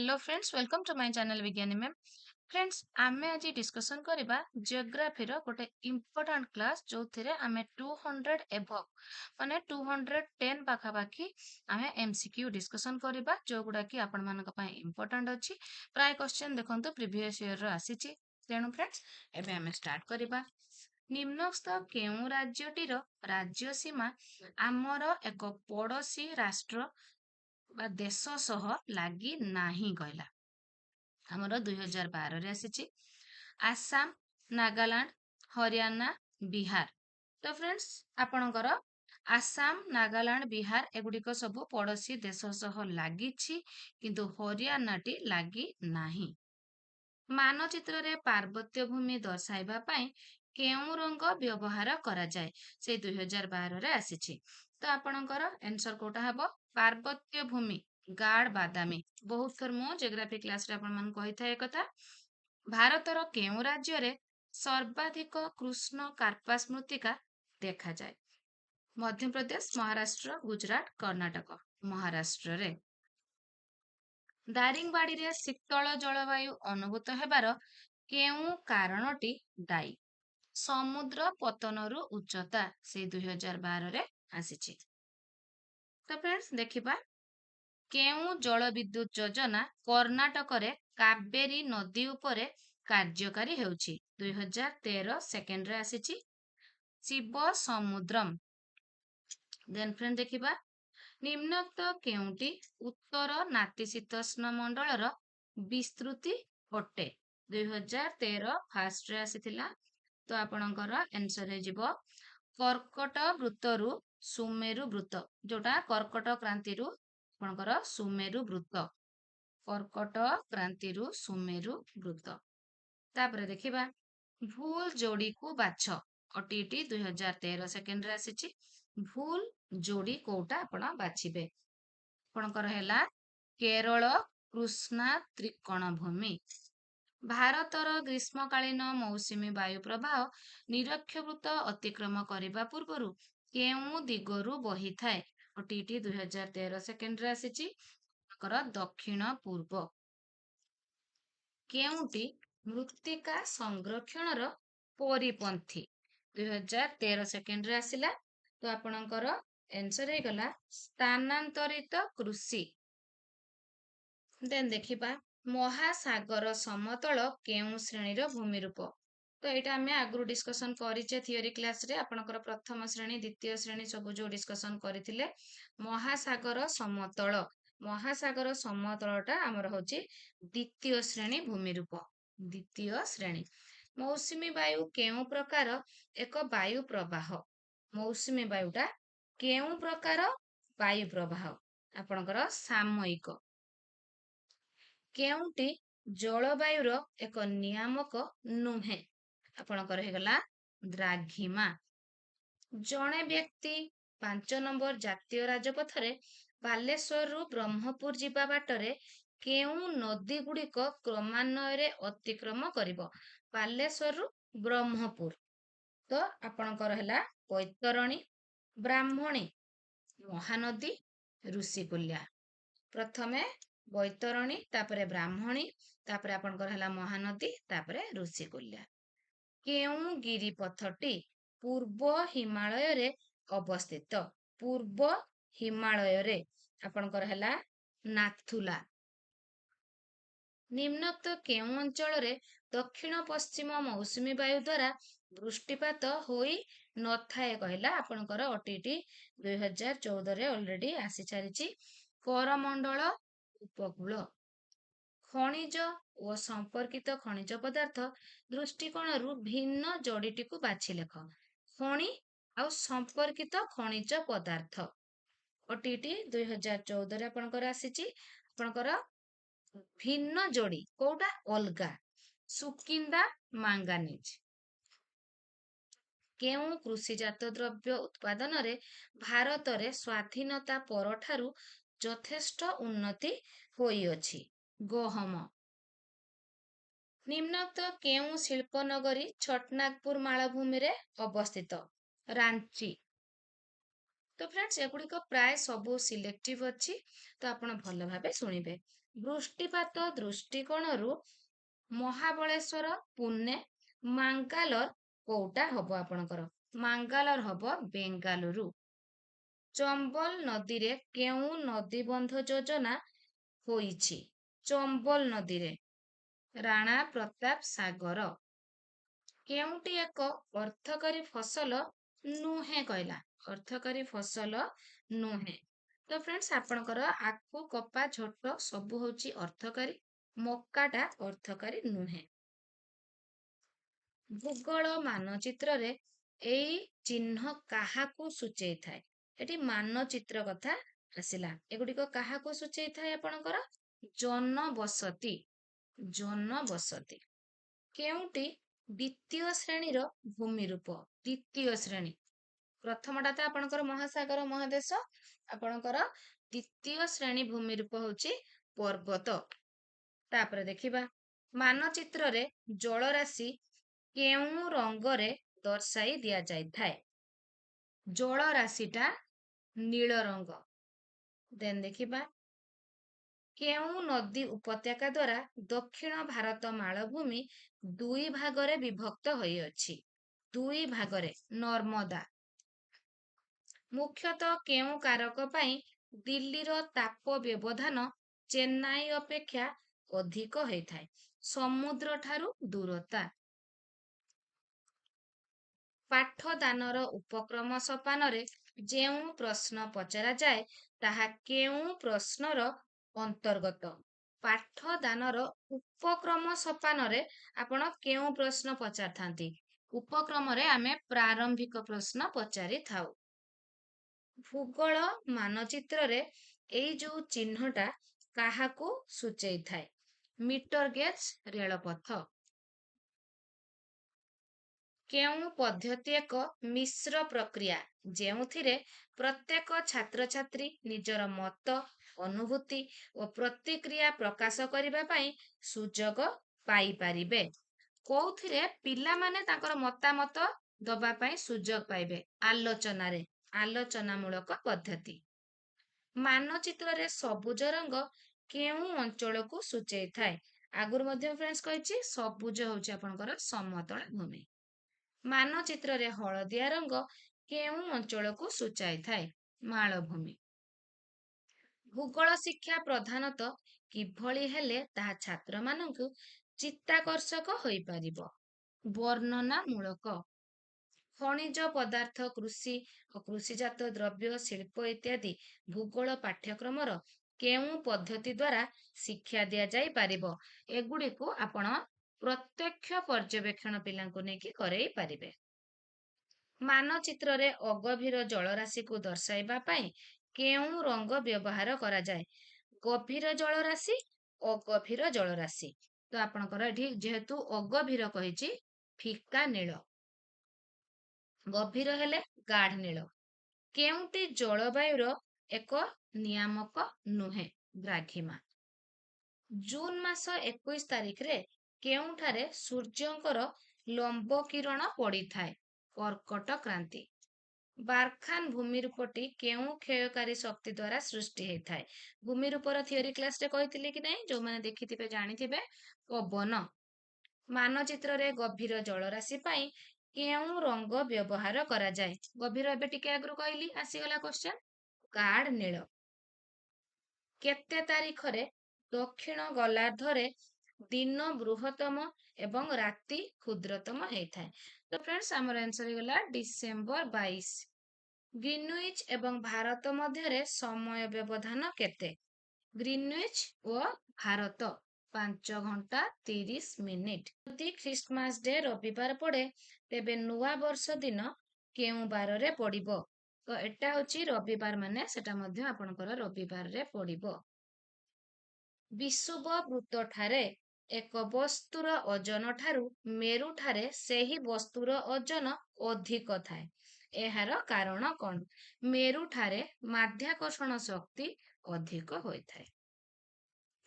Hello friends, welcome to my channel Vigyani ma'am. Friends, आमे आज discussion करबा जियोग्राफी रो गोटे इंपोर्टेंट क्लास जो थिरे आमे 200 एबव माने 210 पाखा पाखी आमे एमसीक्यू डिस्कशन करबा जो गुडा की आपण मानक पय इंपोर्टेंट अछि। प्राय क्वेश्चन देखंतु प्रीवियस ईयर रो आसीची। तेनु फ्रेंड्स एबे आमे स्टार्ट करबा। निम्नस्थ केउ राज्यटीर राज्य सीमा आमर एक पड़ोसी राष्ट्र बा देश सह लागि नाही कहला। ଆମର 2012 ରେ ଆସିଛି ଆସାମ, ନାଗାଲାଣ୍ଡ, ହରିୟାଣା, ବିହାର। ତ ଫ୍ରେଣ୍ଡସ୍ ଆପଣଙ୍କର ଆସାମ, ନାଗାଲାଣ୍ଡ, ବିହାର ଏଗୁଡିକ ସବୁ ପଡୋଶୀ ଦେଶ ସହ ଲାଗିଛି, କିନ୍ତୁ ହରିୟାଣାଟି ଲାଗି ନାହିଁ। ମାନଚିତ୍ରରେ ପାର୍ବତ୍ୟ ଭୂମି ଦର୍ଶାଇବା ପାଇଁ କେଉଁ ରଙ୍ଗ ବ୍ୟବହାର କରାଯାଏ? ସେ 2012 ରେ ଆସିଛି। ତ ଆପଣଙ୍କର ଆନ୍ସର କୋଉଟା ହବ? ପାର୍ବତ୍ୟ ଭୂମି ଗାଢ ବାଦାମୀ। ବହୁତ ଥର ମୁଁ ଜିଓଗ୍ରାଫି କ୍ଲାସରେ ଆପଣମାନଙ୍କୁ କହିଥାଏ କଥା। ଭାରତର କେଉଁ ରାଜ୍ୟରେ ସର୍ବାଧିକ କୃଷ୍ଣ କାର୍ପାସ ମୃତ୍ତିକା ଦେଖାଯାଏ? ମଧ୍ୟପ୍ରଦେଶ, ମହାରାଷ୍ଟ୍ର, ଗୁଜରାଟ, କର୍ଣ୍ଣାଟକ। ମହାରାଷ୍ଟ୍ରରେ। ଦାରିଙ୍ଗବାଡିରେ ଶୀତଳ ଜଳବାୟୁ ଅନୁଭୂତ ହେବାର କେଉଁ କାରଣଟି ଦାୟୀ? ସମୁଦ୍ର ପତନରୁ ଉଚ୍ଚତା। ସେ 2012 ରେ ଆସିଛି। ତ ଫ୍ରେଣ୍ଡସ୍ ଦେଖିବା କେଉଁ ଜଳବିଦ୍ୟୁତ ଯୋଜନା କର୍ଣ୍ଣାଟକରେ କାବେରୀ ନଦୀ ଉପରେ କାର୍ଯ୍ୟକାରୀ ହେଉଛି? 2013 ସେକେଣ୍ଡରେ ଆସିଛି। ଶିବ ସମୁଦ୍ରମ। ଦେନ୍ ଫ୍ରେଣ୍ଡ ଦେଖିବା ନିମ୍ନୋକ୍ତ କେଉଁଟି ଉତ୍ତର ନାତିଶୀତୋଷ୍ଣ ମଣ୍ଡଳର ବିସ୍ତୃତି ଅଟେ? 2013 ଫାର୍ଷ୍ଟରେ ଆସିଥିଲା। ତ ଆପଣଙ୍କର ଆନ୍ସର ହେଇଯିବ କର୍କଟ ବୃତ୍ତରୁ ସୁମେରୁ ବୃତ୍ତ, ଯୋଉଟା କର୍କଟ କ୍ରାନ୍ତିରୁ ଆପଣଙ୍କର ସୁମେରୁ ବୃତ୍ତ। କର୍କଟ କ୍ରାନ୍ତିରୁ ସୁମେରୁ ବୃତ୍ତ। ତାପରେ ଦେଖିବା ଭୁଲ ଯୋଡିକୁ ବାଛ। ଓଟିଇଟି 2013 ସେକେଣ୍ଡରେ ଆସିଛି। ଭୁଲ ଯୋଡି କୋଉଟା ଆପଣ ବାଛିବେ? ଆପଣଙ୍କର ହେଲା କେରଳ କୃଷ୍ଣା ତ୍ରିକୋଣ ଭୂମି। ଭାରତର ଗ୍ରୀଷ୍ମକାଳୀନ ମୌସୁମୀ ବାୟୁ ପ୍ରବାହ ନିରକ୍ଷବୃତ୍ତ ଅତିକ୍ରମ କରିବା ପୂର୍ବରୁ କେଉଁ ଦିଗରୁ ବହିଥାଏ? ଓଟିଇଟି 2013 ସେକେଣ୍ଡରେ ଆସିଛି। ଆପଣଙ୍କର ଦକ୍ଷିଣ ପୂର୍ବ। କେଉଁଟି ମୃତ୍ତିକା ସଂରକ୍ଷଣର ପରିପନ୍ଥୀ? 2013 ସେକେଣ୍ଡରେ ଆସିଲା। ତ ଆପଣଙ୍କର ଆନ୍ସର ହେଇଗଲା ସ୍ଥାନାନ୍ତରିତ କୃଷି। ଦେନ୍ ଦେଖିବା ମହାସାଗର ସମତଳ କେଉଁ ଶ୍ରେଣୀର ଭୂମିରୂପ? ତ ଏଇଟା ଆମେ ଆଗରୁ ଡିସ୍କସନ କରିଛେ ଥିଓରି କ୍ଲାସରେ। ଆପଣଙ୍କର ପ୍ରଥମ ଶ୍ରେଣୀ, ଦ୍ୱିତୀୟ ଶ୍ରେଣୀ ସବୁ ଯୋଉ ଡିସ୍କସନ କରିଥିଲେ। ମହାସାଗର ସମତଳ, ମହାସାଗର ସମତଳଟା ଆମର ହଉଛି ଦ୍ୱିତୀୟ ଶ୍ରେଣୀ ଭୂମିରୂପ। ଦ୍ୱିତୀୟ ଶ୍ରେଣୀ। ମୌସୁମୀ ବାୟୁ କେଉଁ ପ୍ରକାର ଏକ ବାୟୁ ପ୍ରବାହ? ମୌସୁମୀ ବାୟୁଟା କେଉଁ ପ୍ରକାର ବାୟୁ ପ୍ରବାହ? ଆପଣଙ୍କର ସାମୟିକ। କେଉଁଟି ଜଳବାୟୁର ଏକ ନିୟାମକ ନୁହେଁ? ଆପଣଙ୍କର ହେଇଗଲା ଦ୍ରାଘିମା। ଜଣେ ବ୍ୟକ୍ତି 5 ନମ୍ବର ଜାତୀୟ ରାଜପଥରେ ବାଲେଶ୍ୱରରୁ ବ୍ରହ୍ମପୁର ଯିବା ବାଟରେ କେଉଁ ନଦୀ ଗୁଡିକ କ୍ରମାନ୍ୱୟରେ ଅତିକ୍ରମ କରିବ? ବାଲେଶ୍ୱରରୁ ବ୍ରହ୍ମପୁର। ତ ଆପଣଙ୍କର ହେଲା ବୈତରଣୀ, ବ୍ରାହ୍ମଣୀ, ମହାନଦୀ, ଋଷିକୂଲ୍ୟା। ପ୍ରଥମେ ବୈତରଣୀ, ତାପରେ ବ୍ରାହ୍ମଣୀ, ତାପରେ ଆପଣଙ୍କର ହେଲା ମହାନଦୀ, ତାପରେ ଋଷିକୂଲ୍ୟା। କେଉଁ ଗିରିପଥଟି ପୂର୍ବ ହିମାଳୟରେ ଅବସ୍ଥିତ? ପୂର୍ବ ହିମାଳୟରେ ଆପଣଙ୍କର ହେଲା ନାଥୁଲା। ନିମ୍ନୋକ୍ତ କେଉଁ ଅଞ୍ଚଳରେ ଦକ୍ଷିଣ ପଶ୍ଚିମ ମୌସୁମୀ ବାୟୁ ଦ୍ୱାରା ବୃଷ୍ଟିପାତ ହୋଇ ନଥାଏ କହିଲା? ଆପଣଙ୍କର ଓଟିଇଟି 2014ରେ ଅଲରେଡି ଆସି ସାରିଛି। କରମଣ୍ଡଳ ଉପକୂଳ। ଖଣିଜ ଓ ସମ୍ପର୍କିତ ଖଣିଜ ପଦାର୍ଥ ଦୃଷ୍ଟିକୋଣରୁ ଭିନ୍ନ ଯୋଡିଟିକୁ ବାଛି ଲେଖ। ଖଣି ଆଉ ସମ୍ପର୍କିତ ଖଣିଜ ପଦାର୍ଥ। ଓଟିଇଟି 2014ରେ ଆପଣଙ୍କର ଆସିଛି। ଆପଣଙ୍କର ଭିନ୍ନ ଯୋଡି କୋଉଟା? ଅଲଗା। ସୁକିନ୍ଦା ମାଙ୍ଗାନିଜ। କେଉଁ କୃଷିଜାତ ଦ୍ରବ୍ୟ ଉତ୍ପାଦନରେ ଭାରତରେ ସ୍ୱାଧୀନତା ପରଠାରୁ ଯଥେଷ୍ଟ ଉନ୍ନତି ହୋଇଅଛି? ଗହମ। ନିମ୍ନୋକ୍ତ କେଉଁ ଶିଳ୍ପନଗରୀ ଛଟନାଗପୁର ମାଳଭୂମିରେ ଅବସ୍ଥିତ? ରାଞ୍ଚି। ତ ଫ୍ରେଣ୍ଡସ୍ ଏଗୁଡିକ ପ୍ରାୟ ସବୁ ସିଲେକ୍ଟିଭ ଅଛି, ତ ଆପଣ ଭଲ ଭାବେ ଶୁଣିବେ। ବୃଷ୍ଟିପାତ ଦୃଷ୍ଟିକୋଣରୁ ମହାବଳେଶ୍ୱର, ପୁନେ, ମାଙ୍ଗାଲୋର କୋଉଟା ହବ ଆପଣଙ୍କର? ମାଙ୍ଗାଲୋର ହବ ବେଙ୍ଗାଲୁରୁ। ଚମ୍ବଲ ନଦୀରେ କେଉଁ ନଦୀବନ୍ଧ ଯୋଜନା ହୋଇଛି? ଚମ୍ବଲ ନଦୀରେ ରାଣା ପ୍ରତାପ ସାଗର। କେଉଁଟି ଏକ ଅର୍ଥକରୀ ଫସଲ ନୁହେଁ କହିଲା? ଅର୍ଥକରୀ ଫସଲ ନୁହେଁ। ତ ଫ୍ରେଣ୍ଡସ୍ ଆପଣଙ୍କର ଆଖୁ, କପା, ଝୋଟ ସବୁ ହଉଛି ଅର୍ଥକାରୀ, ମକାଟା ଅର୍ଥକାରୀ ନୁହେଁ। ଭୂଗୋଳ ମାନଚିତ୍ରରେ ଏଇ ଚିହ୍ନ କାହାକୁ ସୂଚେଇଥାଏ? ଏଠି ମାନଚିତ୍ର କଥା ଆସିଲା। ଏଗୁଡିକ କାହାକୁ ସୂଚେଇଥାଏ ଆପଣଙ୍କର? ଜନବସତି। ଜନବସତି। କେଉଁଟି ଦ୍ୱିତୀୟ ଶ୍ରେଣୀର ଭୂମିରୂପ? ଦ୍ୱିତୀୟ ଶ୍ରେଣୀ। ପ୍ରଥମଟା ତ ଆପଣଙ୍କର ମହାସାଗର ମହାଦେଶ, ଆପଣଙ୍କର ଦ୍ୱିତୀୟ ଶ୍ରେଣୀ ଭୂମିରୂପ ହଉଛି ପର୍ବତ। ତାପରେ ଦେଖିବା ମାନଚିତ୍ରରେ ଜଳରାଶି କେଉଁ ରଙ୍ଗରେ ଦର୍ଶାଇ ଦିଆଯାଇଥାଏ? ଜଳରାଶିଟା ନୀଳ ରଙ୍ଗ। ଦେନ୍ ଦେଖିବା କେଉଁ ନଦୀ ଉପତ୍ୟକା ଦ୍ୱାରା ଦକ୍ଷିଣ ଭାରତ ମାଳଭୂମି ଦୁଇ ଭାଗରେ ବିଭକ୍ତ ହୋଇଅଛି? ଦୁଇ ଭାଗରେ। ନର୍ମଦା। ମୁଖ୍ୟତଃ କେଉଁ କାରକ ପାଇଁ ଦିଲ୍ଲୀର ତାପ ବ୍ୟବଧାନ ଚେନ୍ନାଇ ଅପେକ୍ଷା ଅଧିକ ହୋଇଥାଏ? ସମୁଦ୍ର ଠାରୁ ଦୂରତା। ପାଠଦାନର ଉପକ୍ରମ ସୋପାନରେ ଯେଉଁ ପ୍ରଶ୍ନ ପଚରାଯାଏ ତାହା କେଉଁ ପ୍ରଶ୍ନର ଅନ୍ତର୍ଗତ? ପାଠଦାନର ଉପକ୍ରମ ସୋପାନରେ ଆପଣ କେଉଁ ପ୍ରଶ୍ନ ପଚାରିଥାନ୍ତି? ଉପକ୍ରମରେ ଆମେ ପ୍ରାରମ୍ଭିକ ପ୍ରଶ୍ନ ପଚାରିଥାଉ। ଭୂଗୋଳ ମାନଚିତ୍ରରେ ଏଇ ଯୋଉ ଚିହ୍ନଟା କାହାକୁ ସୂଚେଇଥାଏ? ମିଟର ଗେଜ ରେଳପଥ। କେଉଁ ପଦ୍ଧତି ଏକ ମିଶ୍ର ପ୍ରକ୍ରିୟା ଯେଉଁଥିରେ ପ୍ରତ୍ୟେକ ଛାତ୍ରଛାତ୍ରୀ ନିଜର ମତ, ଅନୁଭୂତି ଓ ପ୍ରତିକ୍ରିୟା ପ୍ରକାଶ କରିବା ପାଇଁ ସୁଯୋଗ ପାଇପାରିବେ? କୋଉଥିରେ ପିଲାମାନେ ତାଙ୍କର ମତାମତ ଦବା ପାଇଁ ସୁଯୋଗ ପାଇବେ? ଆଲୋଚନାରେ। ଆଲୋଚନାମୂଳକ ପଦ୍ଧତି। ମାନଚିତ୍ରରେ ସବୁଜ ରଙ୍ଗ କେଉଁ ଅଞ୍ଚଳକୁ ସୂଚେଇଥାଏ? ଆଗରୁ ମଧ୍ୟ ଫ୍ରେଣ୍ଡସ୍ କହିଛି ସବୁଜ ହଉଛି ଆପଣଙ୍କର ସମତଳ ଭୂମି। ମାନଚିତ୍ରରେ ହଳଦିଆ ରଙ୍ଗ କେଉଁ ଅଞ୍ଚଳକୁ ସୂଚାଇଥାଏ? ମାଳଭୂମି। ଭୂଗୋଳ ଶିକ୍ଷା ପ୍ରଧାନତଃ କିଭଳି ହେଲେ ତାହା ଛାତ୍ରମାନଙ୍କୁ ଚିତ୍ତାକର୍ଷକ ହୋଇପାରିବ? ବର୍ଣ୍ଣନାମୂଳକ। ଖଣିଜ ପଦାର୍ଥ, କୃଷି ଓ କୃଷିଜାତ ଦ୍ରବ୍ୟ, ଶିଳ୍ପ ଇତ୍ୟାଦି ଭୂଗୋଳ ପାଠ୍ୟକ୍ରମର କେଉଁ ପଦ୍ଧତି ଦ୍ୱାରା ଶିକ୍ଷା ଦିଆଯାଇ ପାରିବ? ଏଗୁଡ଼ିକୁ ଆପଣ ପ୍ରତ୍ୟକ୍ଷ ପର୍ଯ୍ୟବେକ୍ଷଣ ପିଲାଙ୍କୁ ନେଇକି କରେଇ ପାରିବେ। ମାନଚିତ୍ରରେ ଅଗଭୀର ଜଳରାଶିକୁ ଦର୍ଶାଇବା ପାଇଁ କେଉଁ ରଙ୍ଗ ବ୍ୟବହାର କରାଯାଏ? ଗଭୀର ଜଳରାଶି, ଅଗଭୀର ଜଳରାଶି। ତ ଆପଣଙ୍କର ଏଠି ଯେହେତୁ ଅଗଭୀର କହିଛି ଫିକା ନୀଳ, ଗଭୀର ହେଲେ ଗାଢ ନୀଳ। କେଉଁଟି ଜଳବାୟୁର ଏକ ନିୟାମକ ନୁହେଁ? ଦ୍ରାଘିମା। ଜୁନ ମାସ 21 ତାରିଖରେ କେଉଁଠାରେ ସୂର୍ଯ୍ୟଙ୍କର ଲମ୍ବ କିରଣ ପଡ଼ିଥାଏ? କର୍କଟ କ୍ରାନ୍ତି। ବାରଖାନ ଭୂମିରୂପଟି କେଉଁ କ୍ଷୟକାରୀ ଶକ୍ତି ଦ୍ୱାରା ସୃଷ୍ଟି ହେଇଥାଏ? ଭୂମିରୂପର ଥିଓରି କ୍ଲାସରେ କହିଥିଲି କି ନାହିଁ? ଯୋଉମାନେ ଦେଖିଥିବେ ଜାଣିଥିବେ। ପବନ। ମାନଚିତ୍ରରେ ଗଭୀର ଜଳରାଶି ପାଇଁ କେଉଁ ରଙ୍ଗ ବ୍ୟବହାର କରାଯାଏ? ଗଭୀର ଏବେ ଟିକେ ଆଗରୁ କହିଲି, ଆସିଗଲା କ୍ୱେଶ୍ଚନ। ଗାଢ ନୀଳ। କେତେ ତାରିଖରେ ଦକ୍ଷିଣ ଗୋଲାର୍ଦ୍ଧରେ ଦିନ ବୃହତ୍ତମ ଏବଂ ରାତି କ୍ଷୁଦ୍ରତମ ହେଇଥାଏ? ତ ଫ୍ରେଣ୍ଡସ୍ ଆମର ଆନ୍ସର ହେଇଗଲା ଡିସେମ୍ବର 22। ଗ୍ରୀନୱିଚ ଏବଂ ଭାରତ ମଧ୍ୟରେ ସମୟ ବ୍ୟବଧାନ କେତେ? ଗ୍ରୀନୱିଚ ଓ ଭାରତ 5 ଘଣ୍ଟା 30 ମିନିଟ। ଯଦି ଖ୍ରୀଷ୍ଟମାସ ଡେ ରବିବାର ପଡେ ତେବେ ନୂଆ ବର୍ଷ ଦିନ କେଉଁ ବାରରେ ପଡିବ? ତ ଏଟା ହଉଛି ରବିବାର, ମାନେ ସେଟା ମଧ୍ୟ ଆପଣଙ୍କର ରବିବାରରେ ପଡିବ। ବିଷୁବ ବୃତ୍ତଠାରେ ଏକ ବସ୍ତୁର ଓଜନ ଠାରୁ ମେରୁଠାରେ ସେହି ବସ୍ତୁର ଓଜନ ଅଧିକ ଥାଏ। ଏହାର କାରଣ କଣ? ମେରୁଠାରେ ମାଧ୍ୟାକର୍ଷଣ ଶକ୍ତି ଅଧିକ ହୋଇଥାଏ।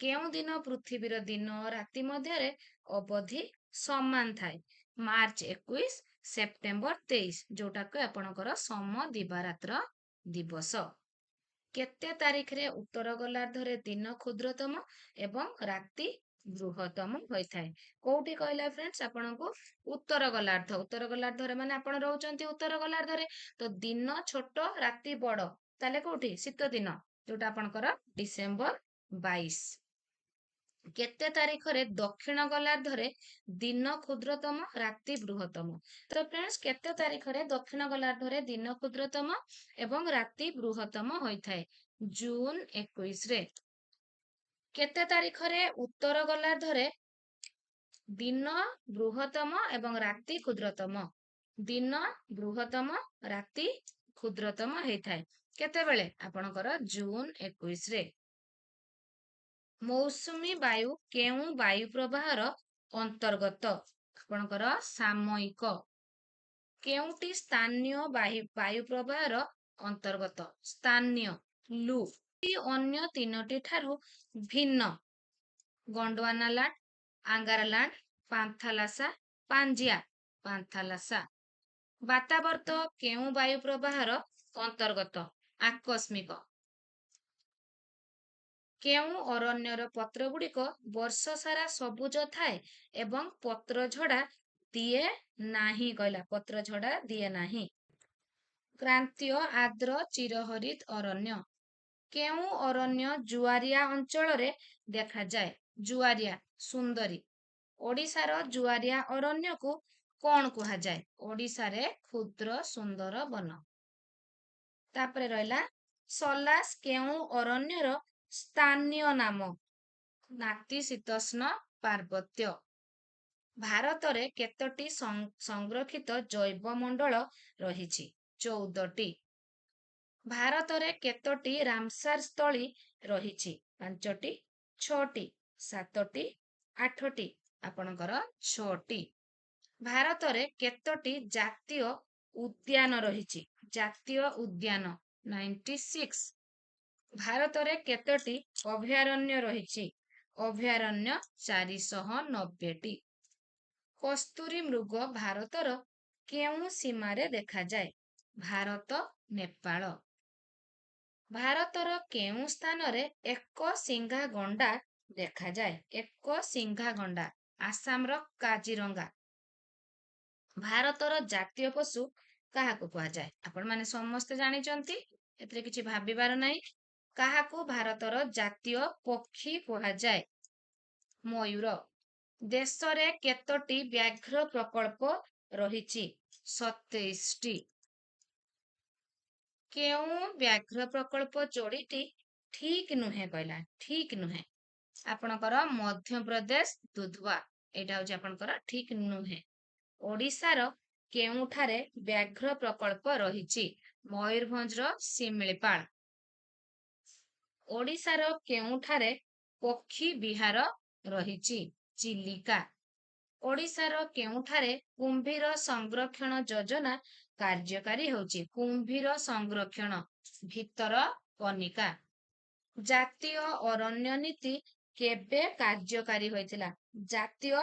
କେଉଁ ଦିନ ପୃଥିବୀର ଦିନ ଓ ରାତି ମଧ୍ୟରେ ଅବଧି ସମାନ ଥାଏ? ମାର୍ଚ୍ଚ 21, ସେପ୍ଟେମ୍ବର 23, ଯୋଉଟାକୁ ଆପଣଙ୍କର ସମଦିବାରାତ୍ର ଦିବସ। କେତେ ତାରିଖରେ ଉତ୍ତର ଗୋଲାର୍ଦ୍ଧରେ ଦିନ କ୍ଷୁଦ୍ରତମ ଏବଂ ରାତି ବୃହତ୍ତମ ହୋଇଥାଏ? କୋଉଠି କହିଲା ଫ୍ରେଣ୍ଡସ୍ ଆପଣଙ୍କୁ? ଉତ୍ତର ଗୋଲାର୍ଦ୍ଧରେ ମାନେ ଆପଣ ରହୁଛନ୍ତି ଉତ୍ତର ଗୋଲାର୍ଦ୍ଧରେ, ତ ଦିନ ଛୋଟ ରାତି ବଡ, ତାହେଲେ କୋଉଠି? ଶୀତ ଦିନ, ଯୋଉଟା ଆପଣଙ୍କର ଡିସେମ୍ବର 22। କେତେ ତାରିଖରେ ଦକ୍ଷିଣ ଗୋଲାର୍ଦ୍ଧରେ ଦିନ କ୍ଷୁଦ୍ରତମ ରାତି ବୃହତ୍ତମ? ତ ଫ୍ରେଣ୍ଡସ୍ କେତେ ତାରିଖରେ ଦକ୍ଷିଣ ଗୋଲାର୍ଦ୍ଧରେ ଦିନ କ୍ଷୁଦ୍ରତମ ଏବଂ ରାତି ବୃହତ୍ତମ ହୋଇଥାଏ? ଜୁନ 21ରେ। କେତେ ତାରିଖରେ ଉତ୍ତର ଗୋଲାର୍ଦ୍ଧରେ ଦିନ ବୃହତ୍ତମ ଏବଂ ରାତି କ୍ଷୁଦ୍ରତମ? ଦିନ ବୃହତ୍ତମ, ରାତି କ୍ଷୁଦ୍ରତମ ହେଇଥାଏ। କେତେବେଳେ? ଆପଣଙ୍କର ଜୁନ 21ରେ। ମୌସୁମୀ ବାୟୁ କେଉଁ ବାୟୁ ପ୍ରବାହର ଅନ୍ତର୍ଗତ? ଆପଣଙ୍କର ସାମୟିକ। କେଉଁଟି ସ୍ଥାନୀୟ ବାୟୁ ପ୍ରବାହର ଅନ୍ତର୍ଗତ? ସ୍ଥାନୀୟ, ଲୁ। ଅନ୍ୟ ତିନୋଟି ଠାରୁ ଭିନ୍ନ? ଗଣ୍ଡୱାନାଲାଣ୍ଡ, ଆଙ୍ଗାରଲାଣ୍ଡ, ପାନ୍ଥାଲାସା, ପାଞ୍ଜିଆ। ପାନ୍ଥାଲାସା। ବାତାବର୍ତ୍ତ କେଉଁ ବାୟୁ ପ୍ରବାହର ଅନ୍ତର୍ଗତ? ଆକସ୍ମିକ। କେଉଁ ଅରଣ୍ୟର ପତ୍ରଗୁଡ଼ିକ ବର୍ଷ ସାରା ସବୁଜ ଥାଏ ଏବଂ ପତ୍ରଝଡ଼ା ଦିଏ ନାହିଁ? କହିଲା ପତ୍ରଝଡ଼ା ଦିଏ ନାହିଁ। କ୍ରାନ୍ତୀୟ ଆର୍ଦ୍ର ଚିରହରିତ ଅରଣ୍ୟ। କେଉଁ ଅରଣ୍ୟ ଜୁଆରିଆ ଅଞ୍ଚଳରେ ଦେଖାଯାଏ? ଜୁଆରିଆ, ସୁନ୍ଦରୀ। ଓଡ଼ିଶାର ଜୁଆରିଆ ଅରଣ୍ୟକୁ କଣ କୁହାଯାଏ? ଓଡ଼ିଶାରେ କ୍ଷୁଦ୍ର ସୁନ୍ଦର ବନ। ତାପରେ ରହିଲା ସଲାସ କେଉଁ ଅରଣ୍ୟର ସ୍ଥାନୀୟ ନାମ? ନାତିଶୀତୋଷ୍ଣ ପାର୍ବତ୍ୟ। ଭାରତରେ କେତୋଟି ସଂରକ୍ଷିତ ଜୈବମଣ୍ଡଳ ରହିଛି? 14ଟି। ଭାରତରେ କେତୋଟି ରାମସାର ସ୍ଥଳୀ ରହିଛି? 5ଟି, 6ଟି, 7ଟି, 8ଟି? ଆପଣଙ୍କର 6ଟି। ଭାରତରେ କେତୋଟି ଜାତୀୟ ଉଦ୍ୟାନ ରହିଛି? ଜାତୀୟ ଉଦ୍ୟାନ 96। ଭାରତରେ କେତୋଟି ଅଭୟାରଣ୍ୟ ରହିଛି? ଅଭୟାରଣ୍ୟ 490ଟି। କସ୍ତୁରୀ ମୃଗ ଭାରତର କେଉଁ ସୀମାରେ ଦେଖାଯାଏ? ଭାରତ ନେପାଳ। ଭାରତର କେଉଁ ସ୍ଥାନରେ ଏକ ଶିଙ୍ଗା ଗଣ୍ଡା ଦେଖାଯାଏ? ଏକ ଶିଙ୍ଗା ଗଣ୍ଡା, ଆସାମର କାଜିରଙ୍ଗା। ଭାରତର ଜାତୀୟ ପଶୁ କାହାକୁ କୁହାଯାଏ? ଆପଣମାନେ ସମସ୍ତେ ଜାଣିଛନ୍ତି, ଏଥିରେ କିଛି ଭାବିବାର ନାହିଁ। କାହାକୁ ଭାରତର ଜାତୀୟ ପକ୍ଷୀ କୁହାଯାଏ? ମୟୂର। ଦେଶରେ କେତୋଟି ବ୍ୟାଘ୍ର ପ୍ରକଳ୍ପ ରହିଛି? 27ଟି। କେଉଁ ବ୍ୟାଘ୍ର ପ୍ରକଳ୍ପ ଯୋଡ଼ିଟି ଠିକ ନୁହେଁ? କହିଲା ଠିକ ନୁହେଁ। ଆପଣଙ୍କର ମଧ୍ୟପ୍ରଦେଶ ଦୁଧୱା, ଏଇଟା ହଉଛି ଆପଣଙ୍କର ଠିକ ନୁହେଁ। ଓଡ଼ିଶାର କେଉଁଠାରେ ବ୍ୟାଘ୍ର ପ୍ରକଳ୍ପ ରହିଛି? ମୟୂରଭଞ୍ଜର ଶିମିଳିପାଳ। ଓଡ଼ିଶାର କେଉଁଠାରେ ପକ୍ଷୀ ବିହାର ରହିଛି? ଚିଲିକା। ଓଡ଼ିଶାର କେଉଁଠାରେ କୁମ୍ଭୀର ସଂରକ୍ଷଣ ଯୋଜନା କାର୍ଯ୍ୟକାରୀ ହେଉଛି? କୁମ୍ଭୀର ସଂରକ୍ଷଣ, ଭିତରକନିକା। ଜାତୀୟ ଅରଣ୍ୟ ନୀତି କେବେ କାର୍ଯ୍ୟକାରୀ ହୋଇଥିଲା? ଜାତୀୟ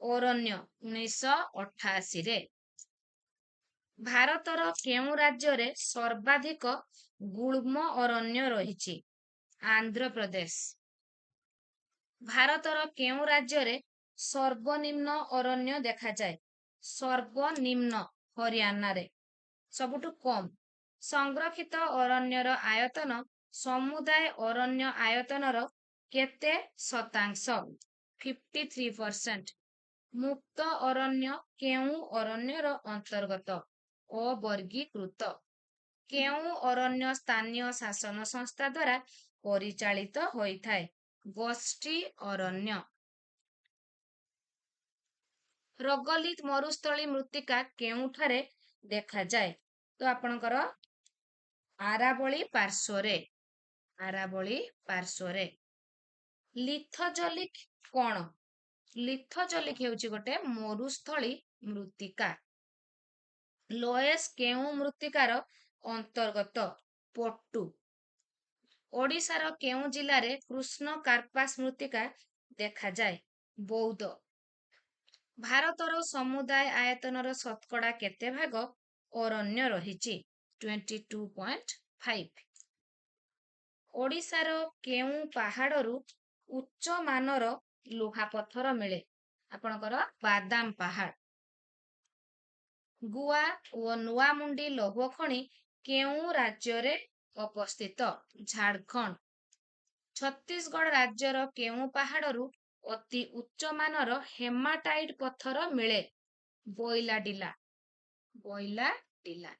ଅରଣ୍ୟ 1988ରେ। ଭାରତର କେଉଁ ରାଜ୍ୟରେ ସର୍ବାଧିକ ଗୁଳ୍ମ ଅରଣ୍ୟ ରହିଛି? ଆନ୍ଧ୍ରପ୍ରଦେଶ। ଭାରତର କେଉଁ ରାଜ୍ୟରେ ସର୍ବନିମ୍ନ ଅରଣ୍ୟ ଦେଖାଯାଏ? ସର୍ବନିମ୍ନ ହରିୟାଣାରେ। ସବୁଠୁ କମ୍। ସଂରକ୍ଷିତ ଅରଣ୍ୟର ଆୟତନ ସମୁଦାୟ ଅରଣ୍ୟ ଆୟତନର କେତେ ଶତାଂଶ? 53%। ମୁକ୍ତ ଅରଣ୍ୟ କେଉଁ ଅରଣ୍ୟର ଅନ୍ତର୍ଗତ? ଅବର୍ଗୀକୃତ। କେଉଁ ଅରଣ୍ୟ ସ୍ଥାନୀୟ ଶାସନ ସଂସ୍ଥା ଦ୍ୱାରା ପରିଚାଳିତ ହୋଇଥାଏ? ଗୋଷ୍ଠୀ ଅରଣ୍ୟ। ରଗଲିତ ମରୁସ୍ଥଳୀ ମୃତ୍ତିକା କେଉଁଠାରେ ଦେଖାଯାଏ? ତ ଆପଣଙ୍କର ଆରାବଳୀ ପାର୍ଶ୍ୱରେ। ଆରାବଳୀ ପାର୍ଶ୍ୱରେ। ଲିଥୋଜୋଲିକ କଣ? ଲିଥୋଜୋଲିକ ହେଉଛି ଗୋଟେ ମରୁସ୍ଥଳୀ ମୃତ୍ତିକା। ଲୋଏସ କେଉଁ ମୃତ୍ତିକାର ଅନ୍ତର୍ଗତ? ପଟୁ। ଓଡ଼ିଶାର କେଉଁ ଜିଲ୍ଲାରେ କୃଷ୍ଣ କାର୍ପାସ ମୃତ୍ତିକା ଦେଖାଯାଏ? ବୌଦ୍ଧ। ଭାରତର ସମୁଦାୟ ଆୟତନର ଶତକଡ଼ା କେତେ ଭାଗ ଅରଣ୍ୟ ରହିଛି? 22.5। ଓଡ଼ିଶାର କେଉଁ ପାହାଡ଼ରୁ ଉଚ୍ଚ ମାନର ଲୁହାପଥର ମିଳେ? ଆପଣଙ୍କର ବାଦାମ ପାହାଡ଼। ଗୁଆ ଓ ନୂଆମୁଣ୍ଡି ଲୌହ ଖଣି କେଉଁ ରାଜ୍ୟରେ ଅବସ୍ଥିତ? ଝାଡ଼ଖଣ୍ଡ। ଛତିଶଗଡ଼ ରାଜ୍ୟର କେଉଁ ପାହାଡ଼ରୁ ଅତି ଉଚ୍ଚମାନର ହେମାଟାଇଟ ପଥର ମିଳେ? ବଇଲାଡିଲା। ବଇଲାଡିଲା।